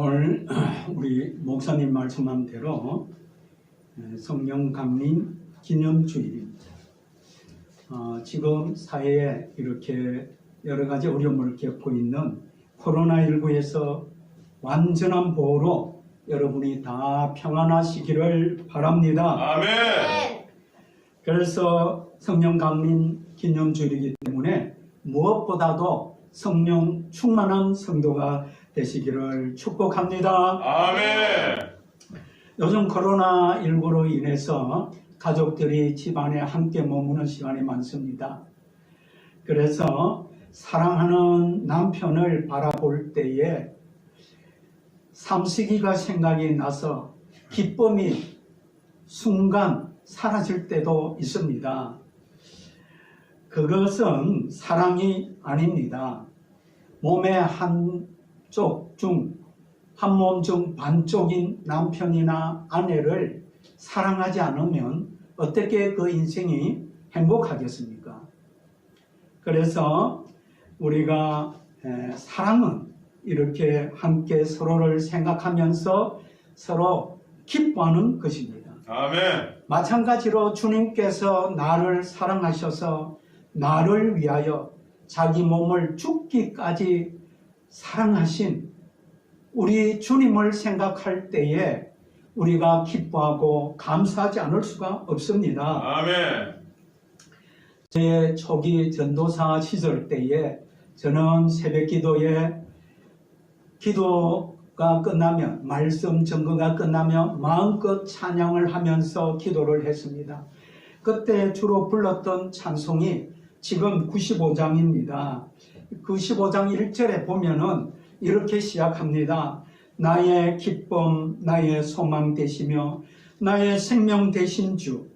오늘 우리 목사님 말씀한 대로 성령 강림 기념주일입니다. 지금 사회에 이렇게 여러 가지 어려움을 겪고 있는 코로나19에서 완전한 보호로 여러분이 다 평안하시기를 바랍니다. 아멘. 그래서 성령 강림 기념주일이기 때문에 무엇보다도 성령 충만한 성도가 되시기를 축복합니다. 아멘. 요즘 코로나19로 인해서 가족들이 집안에 함께 머무는 시간이 많습니다. 그래서 사랑하는 남편을 바라볼 때에 삼시기가 생각이 나서 기쁨이 순간 사라질 때도 있습니다. 그것은 사랑이 아닙니다. 몸의 한쪽 중, 한 몸 중 반쪽인 남편이나 아내를 사랑하지 않으면 어떻게 그 인생이 행복하겠습니까? 그래서 우리가 사랑은 이렇게 함께 서로를 생각하면서 서로 기뻐하는 것입니다. 아멘. 마찬가지로 주님께서 나를 사랑하셔서 나를 위하여 자기 몸을 죽기까지 사랑하신 우리 주님을 생각할 때에 우리가 기뻐하고 감사하지 않을 수가 없습니다. 아멘. 제 초기 전도사 시절 때에 저는 새벽 기도에 기도가 끝나면 말씀 전거가 끝나면 마음껏 찬양을 하면서 기도를 했습니다. 그때 주로 불렀던 찬송이 지금 95장입니다. 95장 1절에 보면은 이렇게 시작합니다. 나의 기쁨, 나의 소망 되시며 나의 생명 되신 주,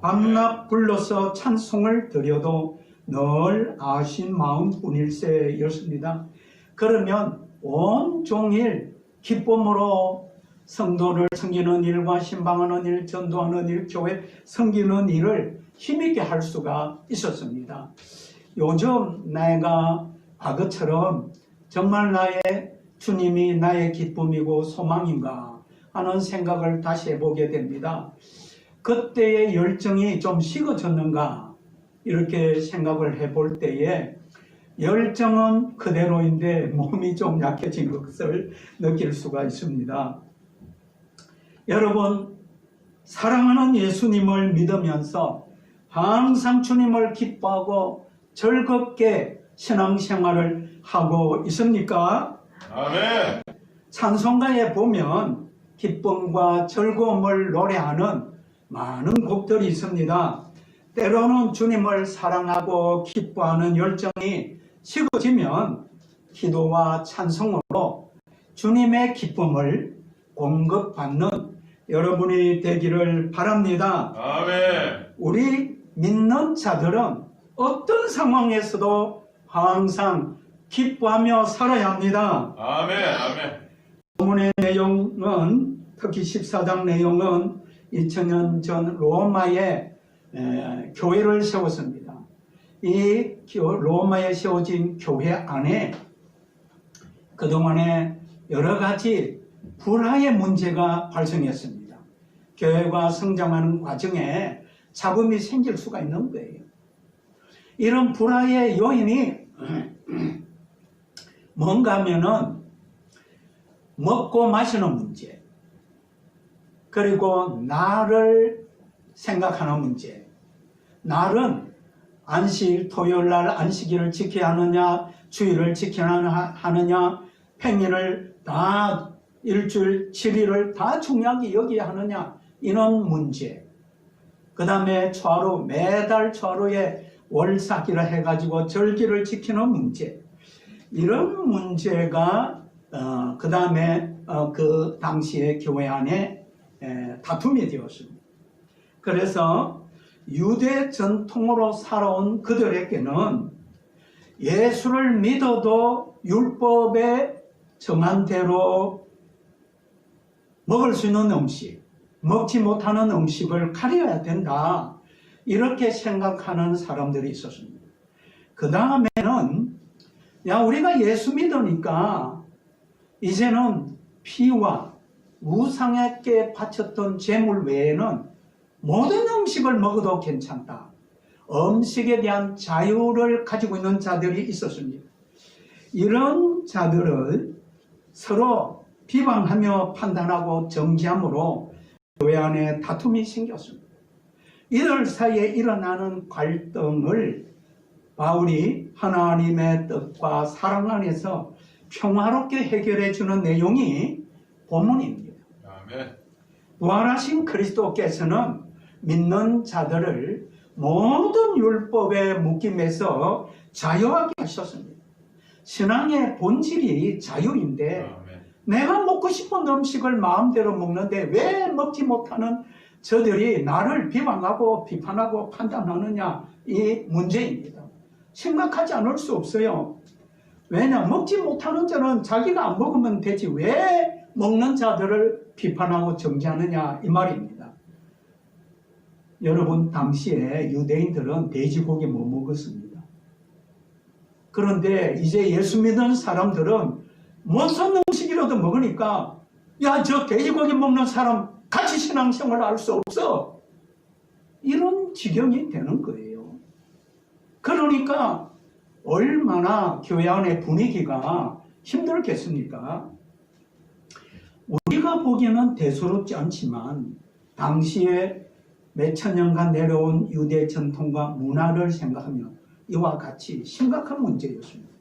밤낮 불러서 찬송을 드려도 늘 아신 마음뿐일세 였습니다. 그러면 온종일 기쁨으로 성도를 섬기는 일과 신방하는 일, 전도하는 일, 교회 섬기는 일을 힘있게 할 수가 있었습니다. 요즘 내가 과거처럼 정말 나의 주님이 나의 기쁨이고 소망인가 하는 생각을 다시 해보게 됩니다. 그때의 열정이 좀 식어졌는가 이렇게 생각을 해볼 때에 열정은 그대로인데 몸이 좀 약해진 것을 느낄 수가 있습니다. 여러분, 사랑하는 예수님을 믿으면서 항상 주님을 기뻐하고 즐겁게 신앙생활을 하고 있습니까? 아멘. 찬송가에 보면 기쁨과 즐거움을 노래하는 많은 곡들이 있습니다. 때로는 주님을 사랑하고 기뻐하는 열정이 식어지면 기도와 찬송으로 주님의 기쁨을 공급받는 여러분이 되기를 바랍니다. 아멘. 우리 믿는 자들은 어떤 상황에서도 항상 기뻐하며 살아야 합니다. 아멘. 아멘. 본문의 내용은 특히 14장 내용은 2000년 전 로마에 교회를 세웠습니다. 이 로마에 세워진 교회 안에 그동안에 여러 가지 불화의 문제가 발생했습니다. 교회가 성장하는 과정에 잡음이 생길 수가 있는 거예요. 이런 불화의 요인이 뭔가 하면은 먹고 마시는 문제, 그리고 나를 생각하는 문제. 날은 안식, 토요일 날 안식일을 지켜야 하느냐, 주일을 지켜야 하느냐, 평일을 다 일주일 7일을 다 중요하게 여기야 하느냐, 이런 문제. 그 다음에 초하루, 매달 초하루에 월사기를 해가지고 절기를 지키는 문제. 이런 문제가 그 다음에 그 당시에 교회 안에 다툼이 되었습니다. 그래서 유대 전통으로 살아온 그들에게는 예수를 믿어도 율법에 정한 대로 먹을 수 있는 음식, 먹지 못하는 음식을 가려야 된다, 이렇게 생각하는 사람들이 있었습니다. 그 다음에는 우리가 예수 믿으니까 이제는 피와 우상에게 바쳤던 제물 외에는 모든 음식을 먹어도 괜찮다. 음식에 대한 자유를 가지고 있는 자들이 있었습니다. 이런 자들을 서로 비방하며 판단하고 정지함으로 교회 안에 다툼이 생겼습니다. 이들 사이에 일어나는 갈등을 바울이 하나님의 뜻과 사랑 안에서 평화롭게 해결해 주는 내용이 본문입니다. 아멘. 부활하신 그리스도께서는 믿는 자들을 모든 율법의 묶임에서 자유하게 하셨습니다. 신앙의 본질이 자유인데 아멘. 내가 먹고 싶은 음식을 마음대로 먹는데 왜 먹지 못하는 저들이 나를 비방하고 비판하고 판단하느냐, 이 문제입니다. 심각하지 않을 수 없어요. 왜냐, 먹지 못하는 자는 자기가 안 먹으면 되지 왜 먹는 자들을 비판하고 정지하느냐, 이 말입니다. 여러분, 당시에 유대인들은 돼지고기 못 먹었습니다. 그런데 이제 예수 믿는 사람들은 무슨 음식이라도 먹으니까 야, 저 돼지고기 먹는 사람 같이 신앙생활을 할 수 없어. 이런 지경이 되는 거예요. 그러니까 얼마나 교회 안의 분위기가 힘들겠습니까? 우리가 보기에는 대수롭지 않지만 당시에 몇천 년간 내려온 유대 전통과 문화를 생각하면 이와 같이 심각한 문제였습니다.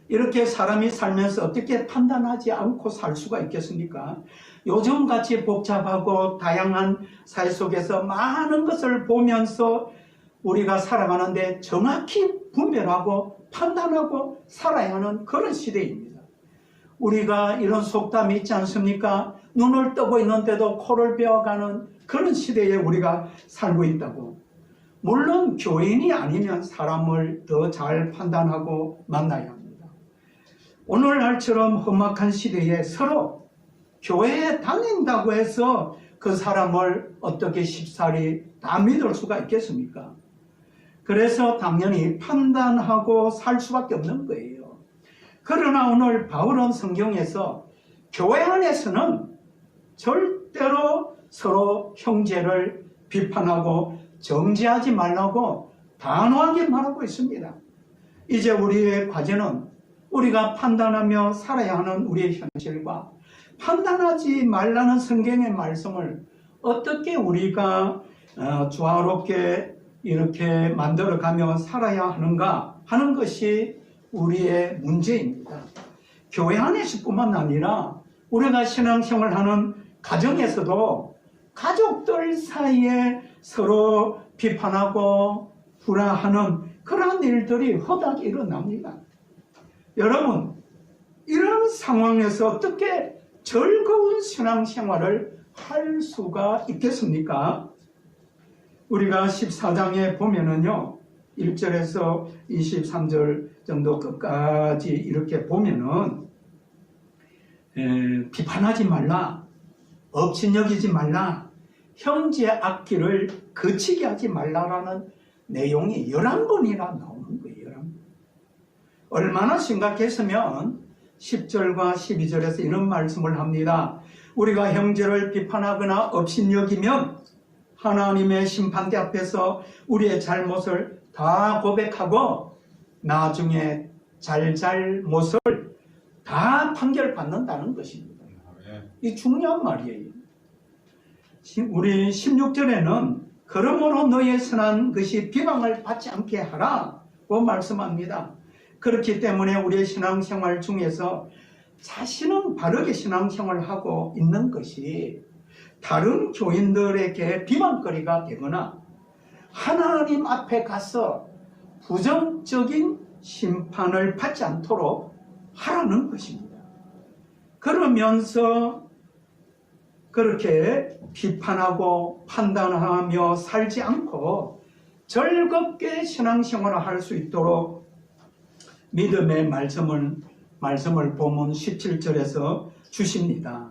이렇게 사람이 살면서 어떻게 판단하지 않고 살 수가 있겠습니까? 요즘같이 복잡하고 다양한 사회 속에서 많은 것을 보면서 우리가 살아가는데 정확히 분별하고 판단하고 살아야 하는 그런 시대입니다. 우리가 이런 속담이 있지 않습니까? 눈을 뜨고 있는데도 코를 베어가는 그런 시대에 우리가 살고 있다고. 물론 교인이 아니면 사람을 더 잘 판단하고 만나야 합니다. 오늘날처럼 험악한 시대에 서로 교회에 다닌다고 해서 그 사람을 어떻게 쉽사리 다 믿을 수가 있겠습니까? 그래서 당연히 판단하고 살 수밖에 없는 거예요. 그러나 오늘 바울은 성경에서 교회 안에서는 절대로 서로 형제를 비판하고 정죄하지 말라고 단호하게 말하고 있습니다. 이제 우리의 과제는 우리가 판단하며 살아야 하는 우리의 현실과 판단하지 말라는 성경의 말씀을 어떻게 우리가 조화롭게 이렇게 만들어가며 살아야 하는가 하는 것이 우리의 문제입니다. 교회 안에서뿐만 아니라 우리가 신앙생활하는 가정에서도 가족들 사이에 서로 비판하고 불화하는 그러한 일들이 허다하게 일어납니다. 여러분, 이런 상황에서 어떻게 즐거운 신앙생활을 할 수가 있겠습니까? 우리가 14장에 보면은요, 1절에서 23절 정도 끝까지 이렇게 보면은 비판하지 말라, 업신여기지 말라, 형제 악기를 거치게 하지 말라라는 내용이 11번이나 나오는 거예요. 11번. 얼마나 심각했으면 10절과 12절에서 이런 말씀을 합니다. 우리가 형제를 비판하거나 업신여기면 하나님의 심판대 앞에서 우리의 잘못을 다 고백하고 나중에 잘못을 다 판결받는다는 것입니다. 이 중요한 말이에요. 우리 16절에는 그러므로 너의 선한 것이 비방을 받지 않게 하라고 말씀합니다. 그렇기 때문에 우리의 신앙생활 중에서 자신은 바르게 신앙생활을 하고 있는 것이 다른 교인들에게 비방거리가 되거나 하나님 앞에 가서 부정적인 심판을 받지 않도록 하라는 것입니다. 그러면서 그렇게 비판하고 판단하며 살지 않고 즐겁게 신앙생활을 할 수 있도록 믿음의 말씀을 보면 17절에서 주십니다.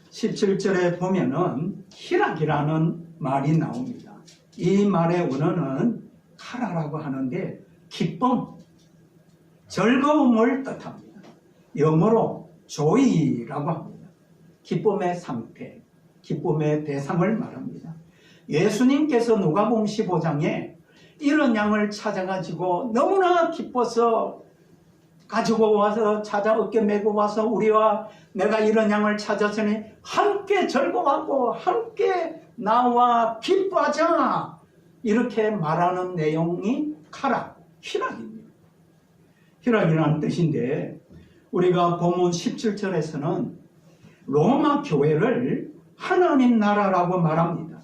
17절에 보면은 희락이라는 말이 나옵니다. 이 말의 원어는 카라라고 하는데 기쁨, 즐거움을 뜻합니다. 영어로 조이라고 합니다. 기쁨의 상태, 기쁨의 대상을 말합니다. 예수님께서 누가복음 15장에 이런 양을 찾아가지고 너무나 기뻐서 가지고 와서 찾아 어깨 메고 와서 우리와 내가 이런 양을 찾았으니 함께 즐거워하고 함께 나와 기뻐하자, 이렇게 말하는 내용이 희락입니다. 희락이라는 뜻인데, 우리가 본문 17절에서는 로마 교회를 하나님 나라라고 말합니다.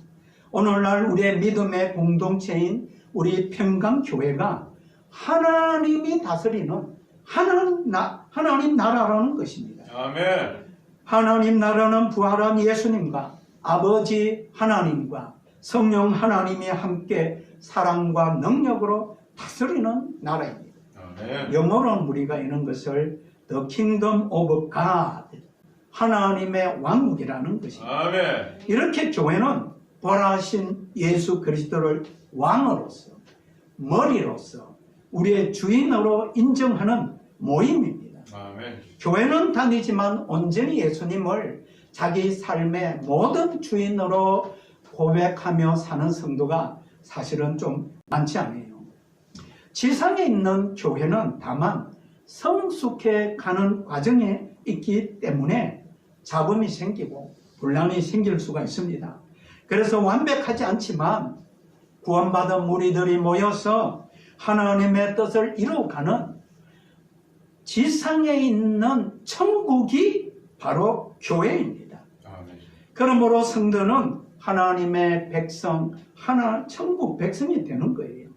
오늘날 우리의 믿음의 공동체인 우리 평강교회가 하나님이 다스리는 하나님 나라라는 것입니다. 아멘. 하나님 나라는 부활한 예수님과 아버지 하나님과 성령 하나님이 함께 사랑과 능력으로 다스리는 나라입니다. 아멘. 영어로는 우리가 이런 것을 The Kingdom of God, 하나님의 왕국이라는 것입니다. 아멘. 이렇게 교회는 부활하신 예수 그리스도를 왕으로서, 머리로서, 우리의 주인으로 인정하는 모임입니다. 아멘. 교회는 다니지만 온전히 예수님을 자기 삶의 모든 주인으로 고백하며 사는 성도가 사실은 좀 많지 않아요. 지상에 있는 교회는 다만 성숙해 가는 과정에 있기 때문에 잡음이 생기고 분란이 생길 수가 있습니다. 그래서 완벽하지 않지만 구원받은 무리들이 모여서 하나님의 뜻을 이루어가는 지상에 있는 천국이 바로 교회입니다. 아멘. 그러므로 성도는 하나님의 백성, 천국 백성이 되는 거예요.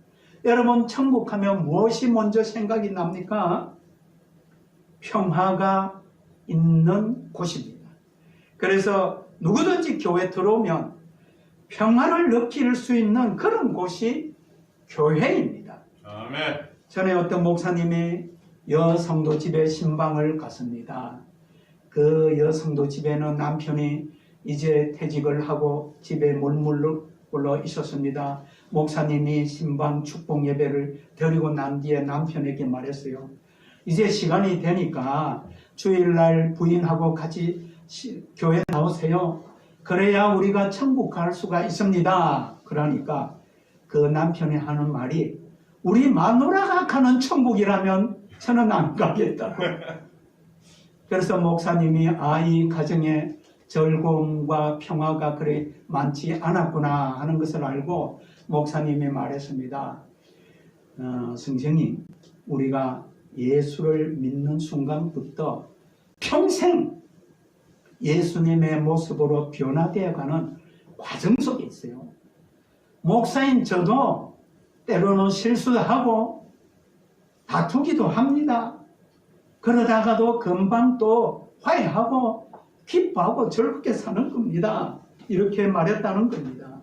여러분, 천국하면 무엇이 먼저 생각이 납니까? 평화가 있는 곳입니다. 그래서 누구든지 교회 들어오면 평화를 느낄 수 있는 그런 곳이 교회입니다. 아멘. 전에 어떤 목사님이 여성도 집에 신방을 갔습니다. 그 여성도 집에는 남편이 이제 퇴직을 하고 집에 머물러 있었습니다. 목사님이 신방 축복 예배를 드리고 난 뒤에 남편에게 말했어요. 이제 시간이 되니까 주일날 부인하고 같이 교회 나오세요. 그래야 우리가 천국 갈 수가 있습니다. 그러니까 그 남편이 하는 말이, 우리 마누라가 가는 천국이라면 저는 안 가겠다고. 그래서 목사님이 이 가정에 즐거움과 평화가 그리 많지 않았구나 하는 것을 알고 목사님이 말했습니다. 선생님, 우리가 예수를 믿는 순간부터 평생 예수님의 모습으로 변화되어가는 과정 속에 있어요. 목사인 저도 때로는 실수도 하고 다투기도 합니다. 그러다가도 금방 또 화해하고 기뻐하고 즐겁게 사는 겁니다. 이렇게 말했다는 겁니다.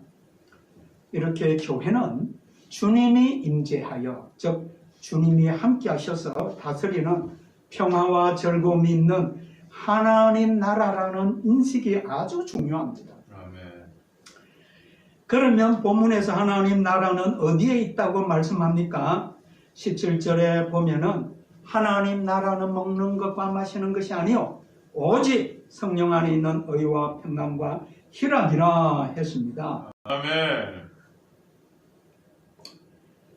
이렇게 교회는 주님이 임재하여, 즉 주님이 함께 하셔서 다스리는 평화와 즐거움이 있는 하나님 나라라는 인식이 아주 중요합니다. 아멘. 그러면 본문에서 하나님 나라는 어디에 있다고 말씀합니까? 17절에 보면은 하나님 나라는 먹는 것과 마시는 것이 아니요 오직 성령 안에 있는 의와 평강과 희락이라 했습니다. 아멘.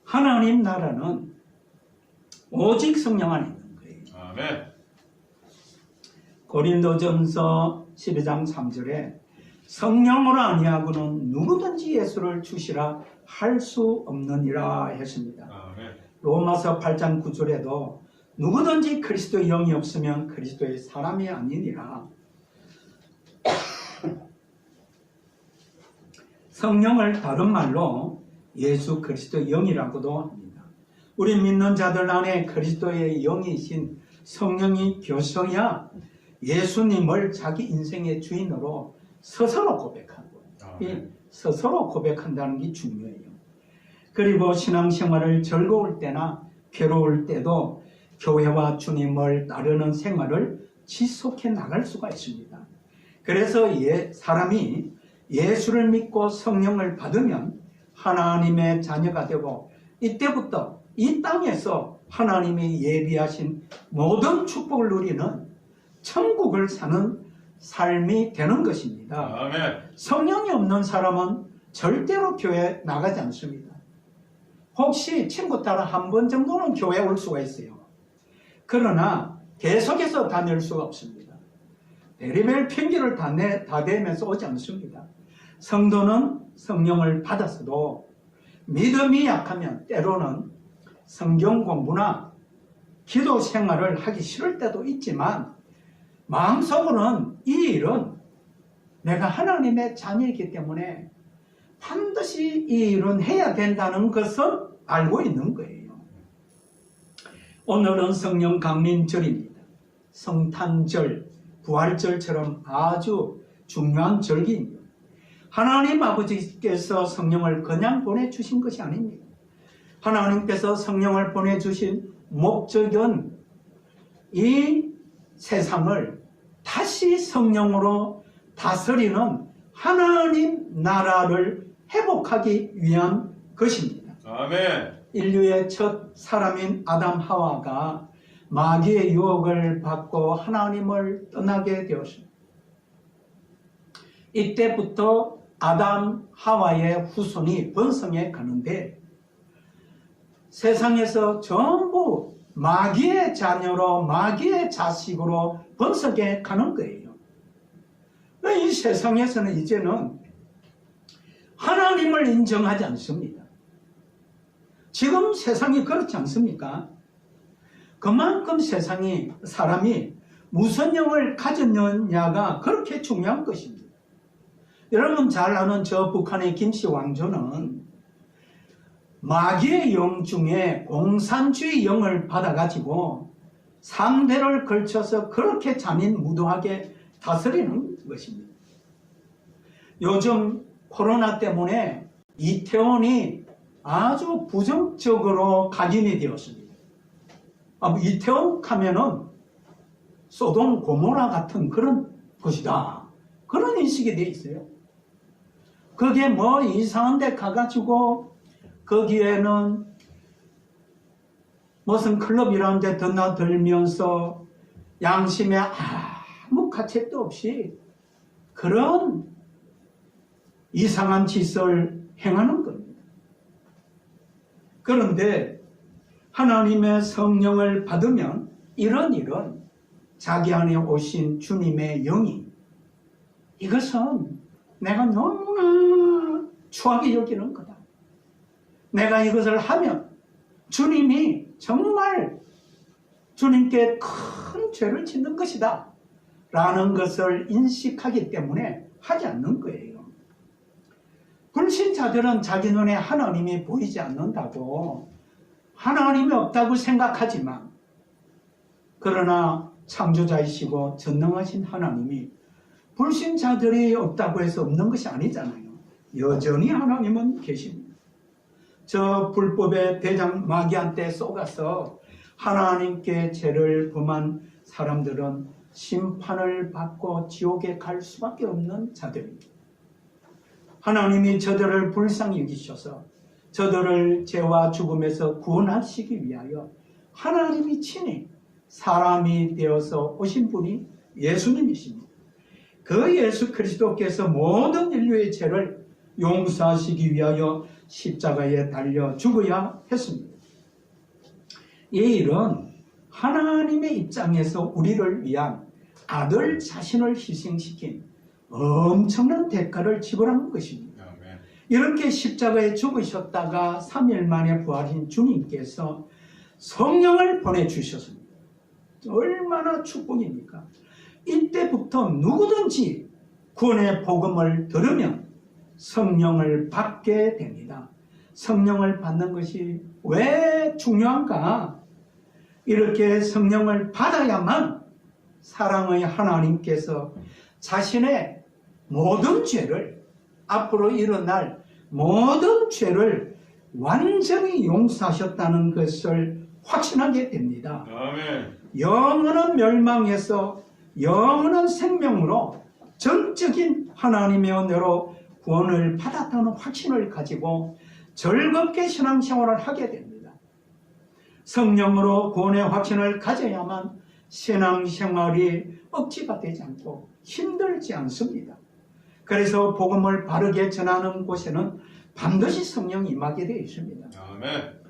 하나님 나라는 오직 성령 안에 있는 거예요. 아멘. 고린도전서 12장 3절에 성령으로 아니하고는 누구든지 예수를 주시라 할 수 없느니라 했습니다. 아멘. 로마서 8장 9절에도 누구든지 그리스도의 영이 없으면 그리스도의 사람이 아니니라. 성령을 다른 말로 예수 그리스도의 영이라고도 합니다. 우리 믿는 자들 안에 그리스도의 영이신 성령이 계셔야 예수님을 자기 인생의 주인으로 스스로 고백하고, 이 스스로 고백한다는 게 중요해요. 그리고 신앙생활을 즐거울 때나 괴로울 때도 교회와 주님을 따르는 생활을 지속해 나갈 수가 있습니다. 그래서 사람이 예수를 믿고 성령을 받으면 하나님의 자녀가 되고, 이때부터 이 땅에서 하나님이 예비하신 모든 축복을 누리는 천국을 사는 삶이 되는 것입니다. 아멘. 성령이 없는 사람은 절대로 교회 나가지 않습니다. 혹시 친구 따라 한 번 정도는 교회 올 수가 있어요. 그러나 계속해서 다닐 수가 없습니다. 베리벨 핑계를 다 대면서 오지 않습니다. 성도는 성령을 받았어도 믿음이 약하면 때로는 성경 공부나 기도 생활을 하기 싫을 때도 있지만 마음속으로는 이 일은 내가 하나님의 자녀이기 때문에 반드시 이 일은 해야 된다는 것을 알고 있는 거예요. 오늘은 성령 강림절입니다. 성탄절, 부활절처럼 아주 중요한 절기입니다. 하나님 아버지께서 성령을 그냥 보내주신 것이 아닙니다. 하나님께서 성령을 보내주신 목적은 이 세상을 다시 성령으로 다스리는 하나님 나라를 회복하기 위한 것입니다. 아멘. 인류의 첫 사람인 아담 하와가 마귀의 유혹을 받고 하나님을 떠나게 되었습니다. 이때부터 아담 하와의 후손이 번성해 가는데 세상에서 전부 마귀의 자녀로 마귀의 자식으로 번성해 가는 거예요. 이 세상에서는 이제는 하나님을 인정하지 않습니다. 지금 세상이 그렇지 않습니까? 그만큼 사람이 무슨 영을 가졌느냐가 그렇게 중요한 것입니다. 여러분 잘 아는 저 북한의 김씨 왕조는 마귀의 영 중에 공산주의 영을 받아가지고 3대를 걸쳐서 그렇게 잔인무도하게 다스리는 것입니다. 요즘 코로나 때문에 이태원이 아주 부정적으로 각인이 되었습니다. 이태원 가면은 소돔 고모라 같은 그런 곳이다. 그런 인식이 되어 있어요. 그게 뭐 이상한 데 가가지고 거기에는 무슨 클럽이라는 데 드나들면서 양심에 아무 가책도 없이 그런 이상한 짓을 행하는 겁니다. 그런데 하나님의 성령을 받으면 이런 일은 자기 안에 오신 주님의 영이 이것은 내가 너무나 추하게 여기는 거다. 내가 이것을 하면 주님이 정말 주님께 큰 죄를 짓는 것이다 라는 것을 인식하기 때문에 하지 않는 거예요. 불신자들은 자기 눈에 하나님이 보이지 않는다고 하나님이 없다고 생각하지만 그러나 창조자이시고 전능하신 하나님이 불신자들이 없다고 해서 없는 것이 아니잖아요. 여전히 하나님은 계십니다. 저 불법의 대장 마귀한테 속아서 하나님께 죄를 범한 사람들은 심판을 받고 지옥에 갈 수밖에 없는 자들입니다. 하나님이 저들을 불쌍히 여기셔서 저들을 죄와 죽음에서 구원하시기 위하여 하나님이 친히 사람이 되어서 오신 분이 예수님이십니다. 그 예수 그리스도께서 모든 인류의 죄를 용서하시기 위하여 십자가에 달려 죽어야 했습니다. 이 일은 하나님의 입장에서 우리를 위한 아들 자신을 희생시킨 엄청난 대가를 지불한 것입니다. 아멘. 이렇게 십자가에 죽으셨다가 3일 만에 부활하신 주님께서 성령을 보내주셨습니다. 얼마나 축복입니까? 이때부터 누구든지 구원의 복음을 들으면 성령을 받게 됩니다. 성령을 받는 것이 왜 중요한가? 이렇게 성령을 받아야만 사랑의 하나님께서 자신의 모든 죄를 앞으로 일어날 모든 죄를 완전히 용서하셨다는 것을 확신하게 됩니다. 아멘. 영원한 멸망에서 영원한 생명으로 전적인 하나님의 은혜로 구원을 받았다는 확신을 가지고 즐겁게 신앙생활을 하게 됩니다. 성령으로 구원의 확신을 가져야만 신앙생활이 억지가 되지 않고 힘들지 않습니다. 그래서 복음을 바르게 전하는 곳에는 반드시 성령이 임하게 되어 있습니다. 아멘.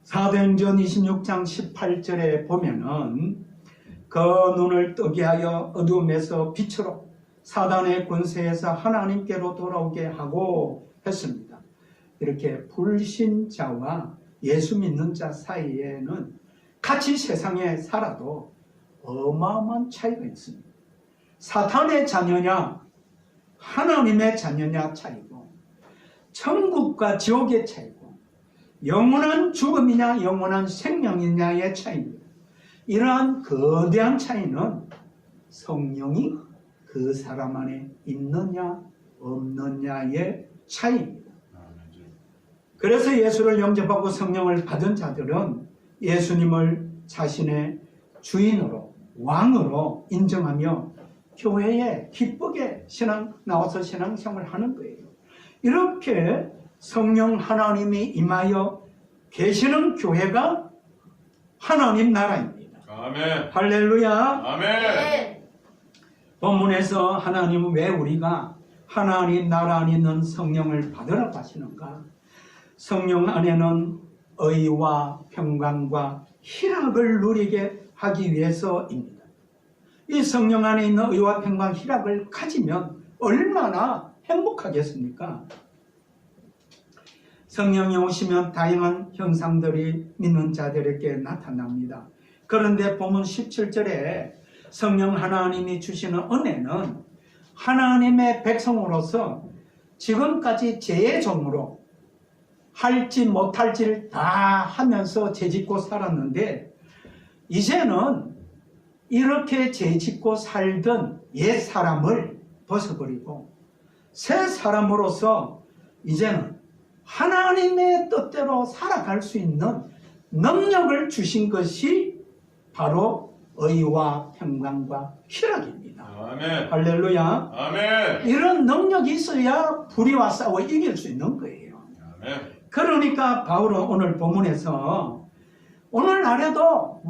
사도행전 26장 18절에 보면은 그 눈을 뜨게 하여 어두움에서 빛으로 사단의 권세에서 하나님께로 돌아오게 하고 했습니다. 이렇게 불신자와 예수 믿는 자 사이에는 같이 세상에 살아도 어마어마한 차이가 있습니다. 사탄의 자녀냐 하나님의 자녀냐 차이고, 천국과 지옥의 차이고, 영원한 죽음이냐 영원한 생명이냐의 차이입니다. 이러한 거대한 차이는 성령이 그 사람 안에 있느냐 없느냐의 차이입니다. 그래서 예수를 영접하고 성령을 받은 자들은 예수님을 자신의 주인으로 왕으로 인정하며 교회에 기쁘게 나와서 신앙생활을 하는 거예요. 이렇게 성령 하나님이 임하여 계시는 교회가 하나님 나라입니다. 아멘. 할렐루야. 아멘. 본문에서 하나님은 왜 우리가 하나님 나라 안에 있는 성령을 받으라고 하시는가? 성령 안에는 의와 평강과 희락을 누리게 하기 위해서입니다. 이 성령 안에 있는 의와 평강, 희락을 가지면 얼마나 행복하겠습니까? 성령이 오시면 다양한 형상들이 믿는 자들에게 나타납니다. 그런데 본문 17절에 성령 하나님이 주시는 은혜는 하나님의 백성으로서 지금까지 죄의 종으로 할지 못할지를 다 하면서 죄짓고 살았는데, 이제는 이렇게 죄짓고 살던 옛 사람을 벗어버리고 새 사람으로서 이제는 하나님의 뜻대로 살아갈 수 있는 능력을 주신 것이 바로 의와 평강과 희락입니다. 아멘. 할렐루야. 아멘. 이런 능력이 있어야 불의와 싸워 이길 수 있는 거예요. 아멘. 그러니까 바울은 오늘 본문에서 오늘날에도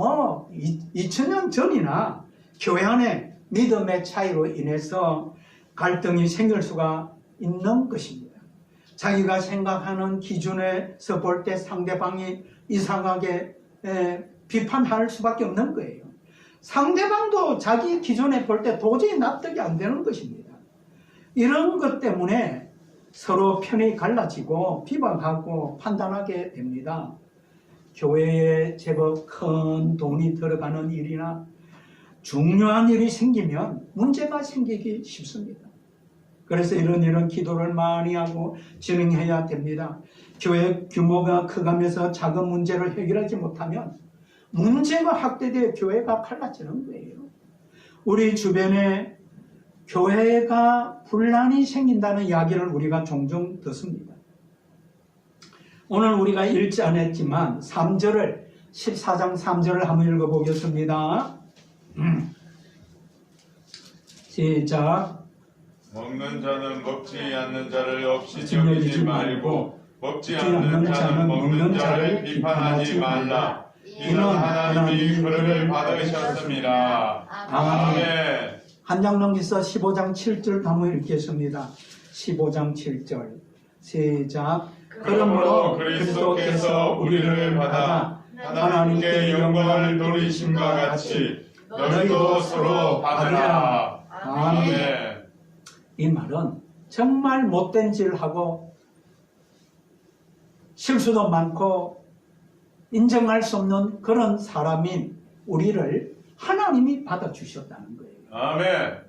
2000년 전이나 교회 안에 믿음의 차이로 인해서 갈등이 생길 수가 있는 것입니다. 자기가 생각하는 기준에서 볼 때 상대방이 이상하게 비판할 수밖에 없는 거예요. 상대방도 자기 기준에 볼 때 도저히 납득이 안 되는 것입니다. 이런 것 때문에 서로 편이 갈라지고 비방하고 판단하게 됩니다. 교회에 제법 큰 돈이 들어가는 일이나 중요한 일이 생기면 문제가 생기기 쉽습니다. 그래서 이런 기도를 많이 하고 진행해야 됩니다. 교회 규모가 커가면서 작은 문제를 해결하지 못하면 문제가 확대되어 교회가 갈라지는 거예요. 우리 주변에 교회가 분란이 생긴다는 이야기를 우리가 종종 듣습니다. 오늘 우리가 읽지 않았지만 14장 3절을 한번 읽어보겠습니다. 시작. 먹는 자는 먹지 않는 자를 없이 여기지 말고 먹지 않는 자는 먹는 자를 비판하지 말라. 이는 하나님이 그를 받으셨습니다. 아멘. 한장로기서 15장 7절 한번 읽겠습니다. 15장 7절 시작. 그러므로 그리스도께서 우리를 받아 하나님께 영광을 돌리심과 같이 너희도 서로 받으라. 아멘. 이 말은 정말 못된 짓을 하고 실수도 많고 인정할 수 없는 그런 사람인 우리를 하나님이 받아주셨다는 거예요. 아멘.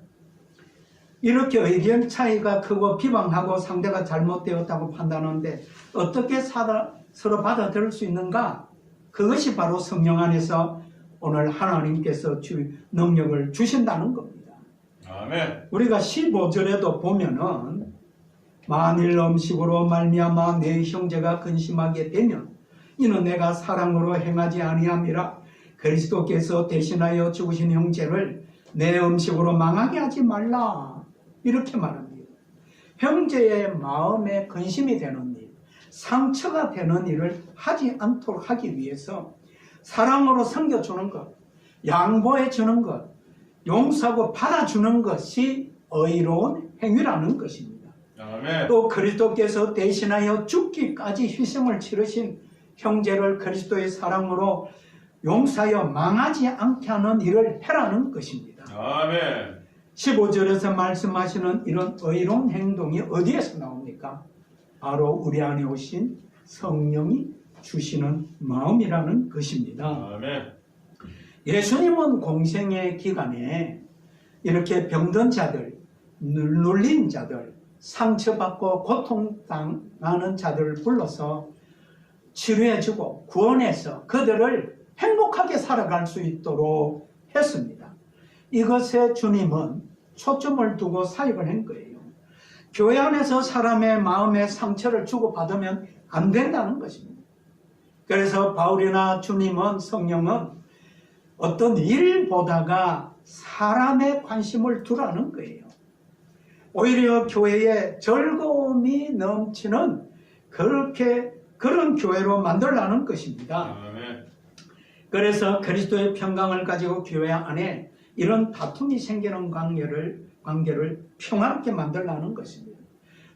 이렇게 의견 차이가 크고 비방하고 상대가 잘못되었다고 판단하는데 어떻게 서로 받아들일 수 있는가? 그것이 바로 성령 안에서 오늘 하나님께서 능력을 주신다는 겁니다. 아멘. 우리가 15절에도 보면은 만일 음식으로 말미암아 내 형제가 근심하게 되면 이는 내가 사랑으로 행하지 아니함이라. 그리스도께서 대신하여 죽으신 형제를 내 음식으로 망하게 하지 말라. 이렇게 말합니다. 형제의 마음에 근심이 되는 일, 상처가 되는 일을 하지 않도록 하기 위해서 사랑으로 섬겨주는 것, 양보해 주는 것, 용서하고 받아주는 것이 의로운 행위라는 것입니다. 아멘. 또 그리스도께서 대신하여 죽기까지 희생을 치르신 형제를 그리스도의 사랑으로 용서하여 망하지 않게 하는 일을 해라는 것입니다. 아멘. 15절에서 말씀하시는 이런 의로운 행동이 어디에서 나옵니까? 바로 우리 안에 오신 성령이 주시는 마음이라는 것입니다. 아멘. 예수님은 공생의 기간에 이렇게 병든 자들, 눌린 자들, 상처받고 고통당하는 자들을 불러서 치료해주고 구원해서 그들을 행복하게 살아갈 수 있도록 했습니다. 이것에 주님은 초점을 두고 사역을 한 거예요. 교회 안에서 사람의 마음에 상처를 주고받으면 안 된다는 것입니다. 그래서 바울이나 주님은, 성령은 어떤 일보다가 사람의 관심을 두라는 거예요. 오히려 교회에 즐거움이 넘치는 그런 교회로 만들라는 것입니다. 아멘. 그래서 그리스도의 평강을 가지고 교회 안에 이런 다툼이 생기는 관계를 평화롭게 만들라는 것입니다.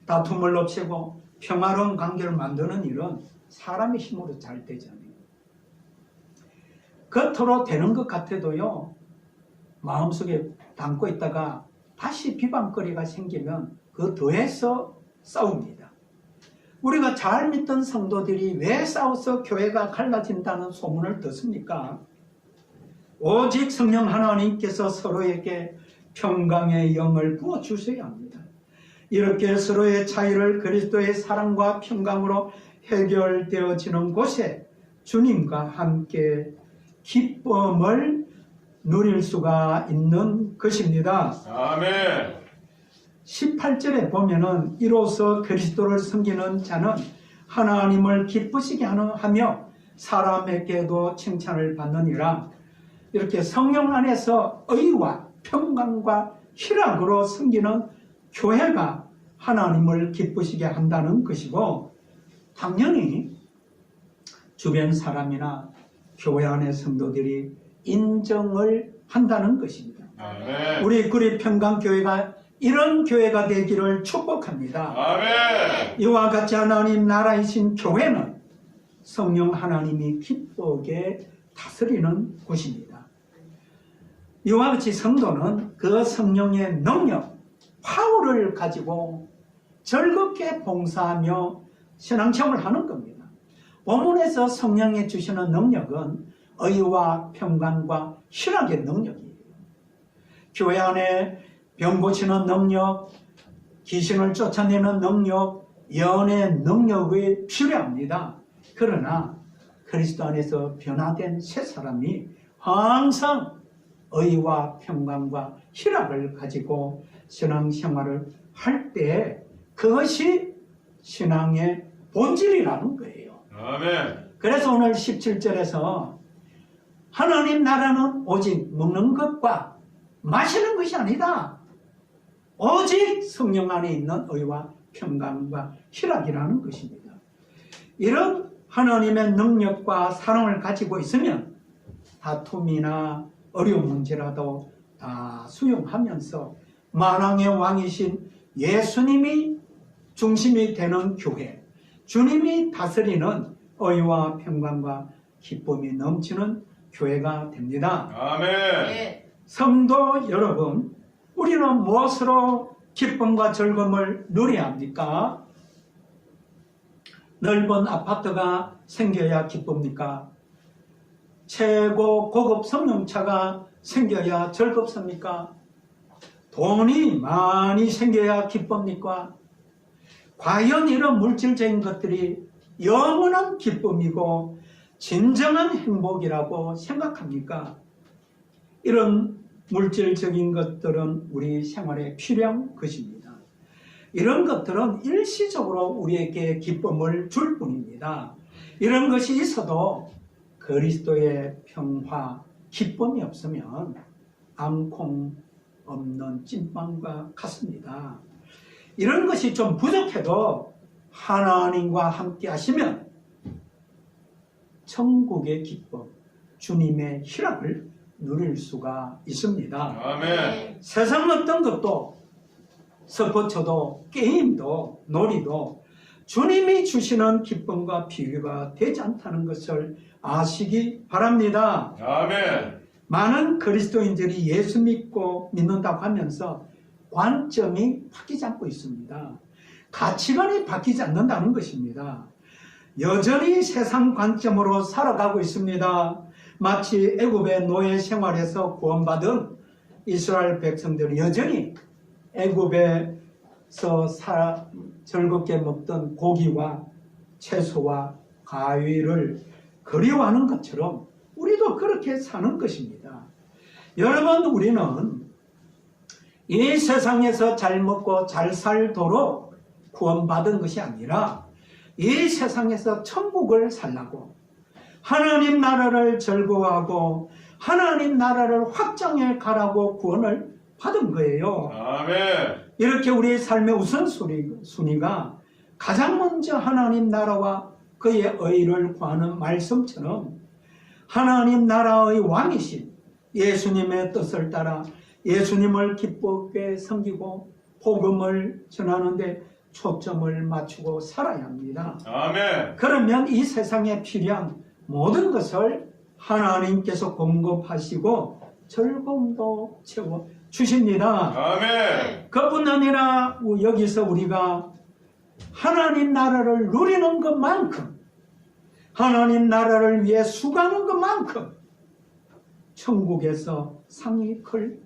다툼을 없애고 평화로운 관계를 만드는 일은 사람의 힘으로 잘 되지 않아요. 겉으로 되는 것 같아도요, 마음속에 담고 있다가 다시 비방거리가 생기면 그 더해서 싸웁니다. 우리가 잘 믿던 성도들이 왜 싸워서 교회가 갈라진다는 소문을 듣습니까? 오직 성령 하나님께서 서로에게 평강의 영을 부어주셔야 합니다. 이렇게 서로의 차이를 그리스도의 사랑과 평강으로 해결되어지는 곳에 주님과 함께 기쁨을 누릴 수가 있는 것입니다. 아멘. 18절에 보면은 이로써 그리스도를 섬기는 자는 하나님을 기쁘시게 하며 사람에게도 칭찬을 받느니라. 이렇게 성령 안에서 의와 평강과 희락으로 섬기는 교회가 하나님을 기쁘시게 한다는 것이고, 당연히 주변 사람이나 교회 안의 성도들이 인정을 한다는 것입니다. 아멘. 우리 구리평강교회가 이런 교회가 되기를 축복합니다. 아멘. 이와 같이 하나님 나라이신 교회는 성령 하나님이 기쁘게 다스리는 곳입니다. 이와 같이 성도는 그 성령의 능력, 파워를 가지고 즐겁게 봉사하며 신앙생활을 하는 겁니다. 본문에서 성령이 주시는 능력은 의와 평강과 희락의 능력이에요. 교회 안에 병 고치는 능력, 귀신을 쫓아내는 능력, 예언의 능력이 필요합니다. 그러나 그리스도 안에서 변화된 새 사람이 항상 의와 평강과 희락을 가지고 신앙생활을 할 때 그것이 신앙의 본질이라는 거예요. 아멘. 그래서 오늘 17절에서 하나님 나라는 오직 먹는 것과 마시는 것이 아니다. 오직 성령 안에 있는 의와 평강과 희락이라는 것입니다. 이런 하나님의 능력과 사랑을 가지고 있으면 다툼이나 어려운 문제라도 다 수용하면서 만왕의 왕이신 예수님이 중심이 되는 교회, 주님이 다스리는 의와 평강과 기쁨이 넘치는 교회가 됩니다. 아멘. 성도 여러분, 우리는 무엇으로 기쁨과 즐거움을 누려야 합니까? 넓은 아파트가 생겨야 기쁩니까? 최고 고급 승용차가 생겨야 즐겁습니까? 돈이 많이 생겨야 기쁩니까? 과연 이런 물질적인 것들이 영원한 기쁨이고 진정한 행복이라고 생각합니까? 이런 물질적인 것들은 우리 생활에 필요한 것입니다. 이런 것들은 일시적으로 우리에게 기쁨을 줄 뿐입니다. 이런 것이 있어도 그리스도의 평화, 기쁨이 없으면 암콩 없는 찐빵과 같습니다. 이런 것이 좀 부족해도 하나님과 함께 하시면 천국의 기쁨, 주님의 희락을 누릴 수가 있습니다. 아멘. 세상 어떤 것도 스포츠도 게임도 놀이도 주님이 주시는 기쁨과 비교가 되지 않다는 것을 아시기 바랍니다. 아멘. 많은 그리스도인들이 예수 믿고 믿는다고 하면서 관점이 바뀌지 않고 있습니다. 가치관이 바뀌지 않는다는 것입니다. 여전히 세상 관점으로 살아가고 있습니다. 마치 애굽의 노예 생활에서 구원받은 이스라엘 백성들이 여전히 애굽에서 즐겁게 먹던 고기와 채소와 가위를 그리워하는 것처럼 우리도 그렇게 사는 것입니다. 여러분, 우리는 이 세상에서 잘 먹고 잘 살도록 구원받은 것이 아니라 이 세상에서 천국을 살라고 하나님 나라를 즐거워하고 하나님 나라를 확장해 가라고 구원을 받은 거예요. 아멘. 이렇게 우리의 삶의 우선순위가 가장 먼저 하나님 나라와 그의 의를 구하는 말씀처럼 하나님 나라의 왕이신 예수님의 뜻을 따라 예수님을 기쁘게 섬기고 복음을 전하는데 초점을 맞추고 살아야 합니다. 아멘. 그러면 이 세상에 필요한 모든 것을 하나님께서 공급하시고 즐거움도 채워 주십니다. 아멘. 그뿐 아니라 여기서 우리가 하나님 나라를 누리는 것만큼 하나님 나라를 위해 수고하는 것만큼 천국에서 상이 클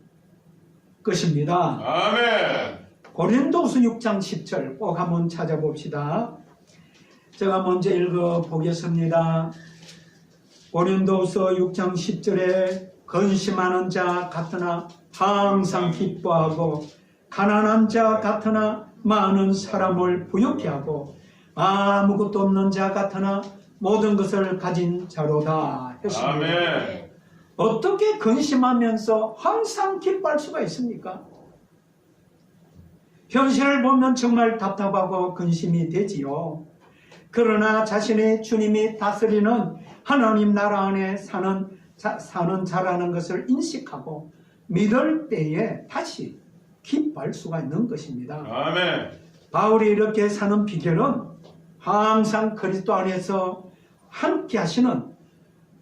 것입니다. 아멘. 고린도후서 6장 10절 꼭 한번 찾아봅시다. 제가 먼저 읽어보겠습니다. 고린도후서 6장 10절에 근심하는 자 같으나 항상 기뻐하고 가난한 자 같으나 많은 사람을 부욕해 하고 아무것도 없는 자 같으나 모든 것을 가진 자로다 했습니다. 아멘. 어떻게 근심하면서 항상 기뻐할 수가 있습니까? 현실을 보면 정말 답답하고 근심이 되지요. 그러나 자신의 주님이 다스리는 하나님 나라 안에 사는 자라는 것을 인식하고 믿을 때에 다시 기뻐할 수가 있는 것입니다. 아멘. 바울이 이렇게 사는 비결은 항상 그리스도 안에서 함께 하시는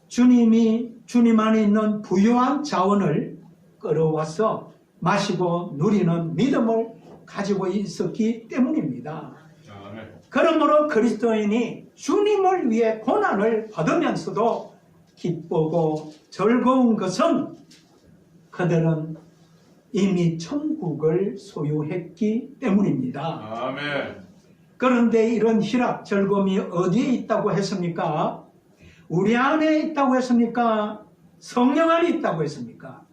주님 안에 있는 부유한 자원을 끌어와서 마시고 누리는 믿음을 가지고 있었기 때문입니다. 아멘. 그러므로 그리스도인이 주님을 위해 고난을 받으면서도 기쁘고 즐거운 것은 그들은 이미 천국을 소유했기 때문입니다. 아멘. 그런데 이런 희락, 즐거움이 어디에 있다고 했습니까? 우리 안에 있다고 했습니까? 성령 안에 있다고 했습니까?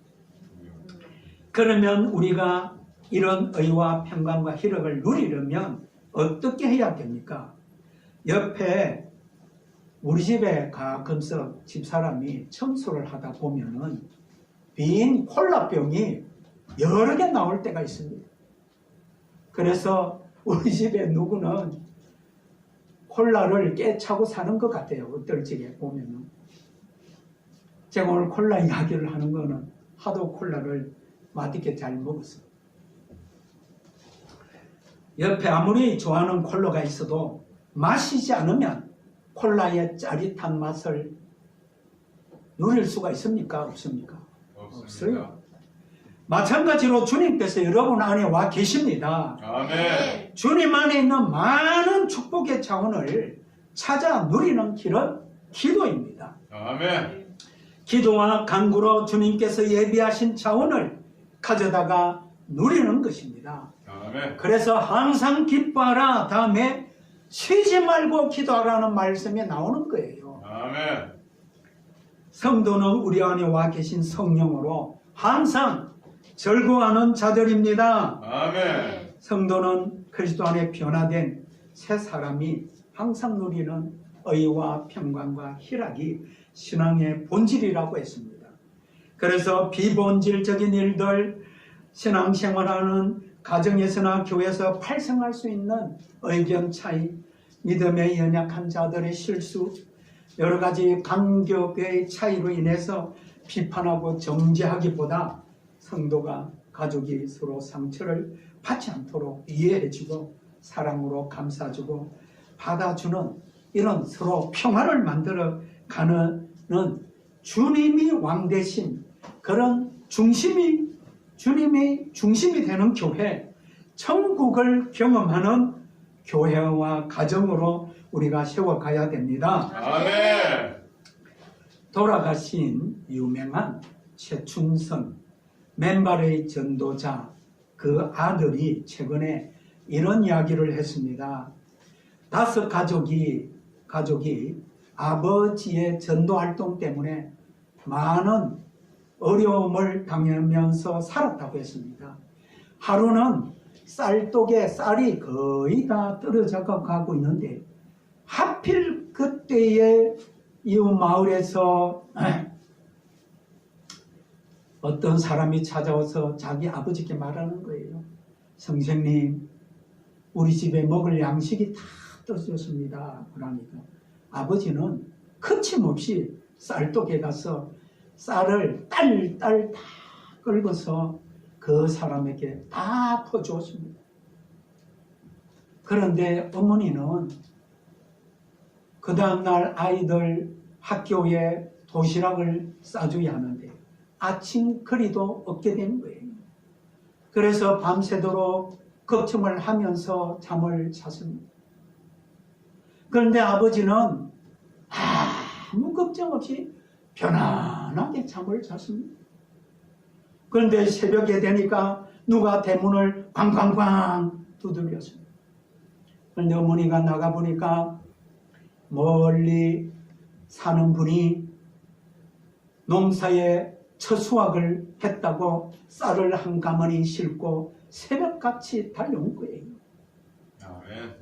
그러면 우리가 이런 의와 평강과 희락을 누리려면 어떻게 해야 됩니까? 옆에 우리 집에 가끔씩 집사람이 청소를 하다 보면은 빈 콜라병이 여러 개 나올 때가 있습니다. 그래서 우리 집에 누구는 콜라를 깨차고 사는 것 같아요. 어떨 적에 보면은. 제가 오늘 콜라 이야기를 하는 거는 하도 콜라를 맛있게 잘 먹었어요. 옆에 아무리 좋아하는 콜라가 있어도 마시지 않으면 콜라의 짜릿한 맛을 누릴 수가 있습니까? 없습니까? 없어요. 마찬가지로 주님께서 여러분 안에 와 계십니다. 아멘. 주님 안에 있는 많은 축복의 자원을 찾아 누리는 길은 기도입니다. 아멘. 기도와 간구로 주님께서 예비하신 자원을 가져다가 누리는 것입니다. 아멘. 그래서 항상 기뻐하라 다음에 쉬지 말고 기도하라는 말씀이 나오는 거예요. 아멘. 성도는 우리 안에 와 계신 성령으로 항상 즐거워하는 자들입니다. 아멘. 성도는 그리스도 안에 변화된 새 사람이 항상 누리는 의와 평강과 희락이 신앙의 본질이라고 했습니다. 그래서 비본질적인 일들, 신앙생활하는 가정에서나 교회에서 발생할 수 있는 의견 차이, 믿음에 연약한 자들의 실수, 여러 가지 간격의 차이로 인해서 비판하고 정죄하기보다 성도가 가족이 서로 상처를 받지 않도록 이해해주고 사랑으로 감싸주고 받아주는 이런 서로 평화를 만들어 가는 주님이 왕 대신 그런 주님이 중심이 되는 교회, 천국을 경험하는 교회와 가정으로 우리가 세워가야 됩니다. 아멘. 돌아가신 유명한 최춘선 맨발의 전도자 그 아들이 최근에 이런 이야기를 했습니다. 5 가족이 아버지의 전도 활동 때문에 많은 어려움을 당하면서 살았다고 했습니다. 하루는 쌀독에 쌀이 거의 다 떨어져 가고 있는데 하필 그때에 이웃 마을에서 어떤 사람이 찾아와서 자기 아버지께 말하는 거예요. 선생님, 우리 집에 먹을 양식이 다 떨어졌습니다. 그러니까 아버지는 거침없이 쌀독에 가서 쌀을 딸 다 긁어서 그 사람에게 다 퍼주었습니다. 그런데 어머니는 그 다음날 아이들 학교에 도시락을 싸줘야 하는데 아침 거리도 없게 된 거예요. 그래서 밤새도록 걱정을 하면서 잠을 잤습니다. 그런데 아버지는 아무 걱정 없이 편안하게 잠을 잤습니다. 그런데 새벽에 되니까 누가 대문을 꽝꽝꽝 두드렸습니다. 그런데 어머니가 나가보니까 멀리 사는 분이 농사에 첫 수확을 했다고 쌀을 한 가마니 싣고 새벽같이 달려온 거예요. 아멘.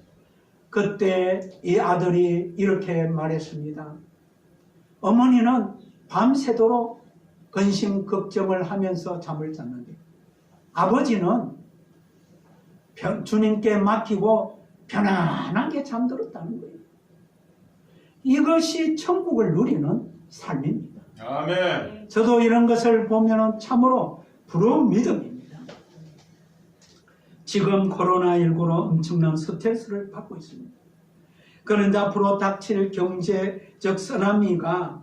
그때 이 아들이 이렇게 말했습니다. 어머니는 밤새도록 근심 걱정을 하면서 잠을 잤는데 아버지는 주님께 맡기고 편안하게 잠들었다는 거예요. 이것이 천국을 누리는 삶입니다. 아멘. 저도 이런 것을 보면 참으로 부러운 믿음입니다. 지금 코로나19로 엄청난 스트레스를 받고 있습니다. 그런데 앞으로 닥칠 경제적 쓰나미가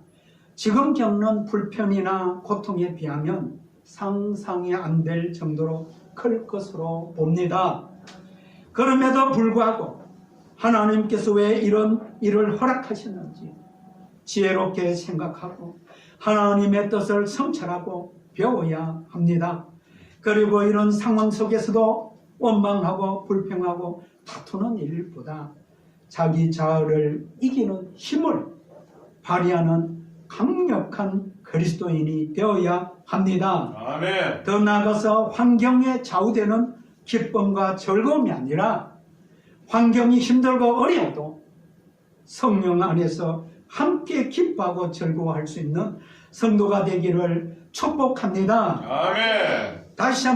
지금 겪는 불편이나 고통에 비하면 상상이 안 될 정도로 클 것으로 봅니다. 그럼에도 불구하고 하나님께서 왜 이런 일을 허락하셨는지 지혜롭게 생각하고 하나님의 뜻을 성찰하고 배워야 합니다. 그리고 이런 상황 속에서도 원망하고 불평하고 다투는 일보다 자기 자아를 이기는 힘을 발휘하는 강력한 그리스도인이 되어야 합니다. 아멘. 더 나아가서 환경에 좌우되는 기쁨과 즐거움이 아니라 환경이 힘들고 어려워도 성령 안에서 함께 기뻐하고 즐거워할 수 있는 성도가 되기를 축복합니다. 아멘. 다시 한번